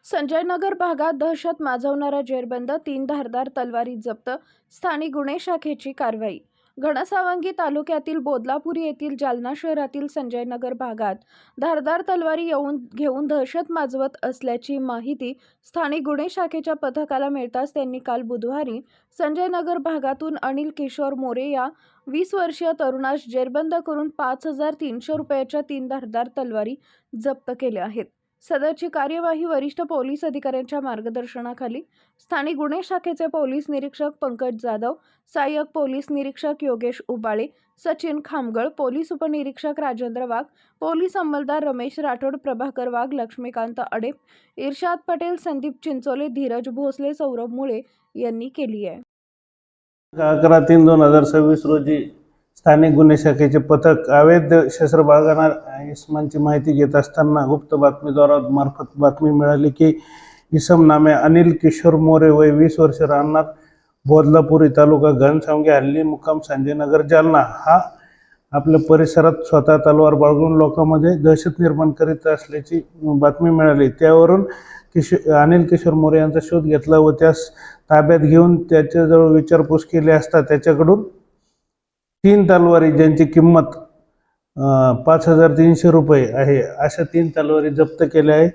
संजयनगर भागात दहशत माजवणारा जेरबंद 3 धारदार तलवारी जप्त. स्थानिक गुन्हे शाखेची कारवाई. घनसावंगी तालुक्यातील बोदलापूर येथील जालना शहरातील संजयनगर भागात धारदार तलवारी घेऊन दहशत माजवत असल्याची माहिती स्थानिक गुन्हे शाखेच्या पथकाला मिळताच त्यांनी काल बुधवारी संजयनगर भागातून अनिल किशोर मोरे या 20 वर्षीय तरुणास जेरबंद करून 5,300 रुपयाच्या 3 धारदार तलवारी जप्त केल्या आहेत. सदरची कार्यवाही वरिष्ठ पोलीस अधिकाऱ्यांच्या मार्गदर्शनाखाली स्थानिक गुन्हे शाखेचे पोलीस निरीक्षक पंकज जाधव, सहाय्यक पोलीस निरीक्षक योगेश उबाळे, सचिन खामगळ, पोलीस उपनिरीक्षक राजेंद्र वाघ, पोलीस अंमलदार रमेश राठोड, प्रभाकर वाघ, लक्ष्मीकांत अडेप, इर्शाद पटेल, संदीप चिंचोले, धीरज भोसले, सौरभ मुळे यांनी केली आहे. 11/3/2026 रोजी स्थानिक गुन्हे शाखेचे पथक अवैध शस्त्र बाळगणाऱ्या इसमांची माहिती घेत असताना गुप्त बातमीदारामार्फत बातमी मिळाली की इसम नामे अनिल किशोर मोरे वय 20 वर्ष, राहणार बोदलापुरी, तालुका घनसावंगी, हल्ली मुक्काम संजयनगर, जालना हा आपल्या परिसरात स्वतः तलवार बाळगून लोकांमध्ये दहशत निर्माण करीत असल्याची बातमी मिळाली. त्यावरून अनिल किशोर मोरे यांचा शोध घेतला व त्यास ताब्यात घेऊन त्याच्याजवळ विचारपूस केली असता त्याच्याकडून 3 तलवारी ज्यांची किंमत 5,300 रुपये आहे अशा 3 तलवारी जप्त केल्या आहे.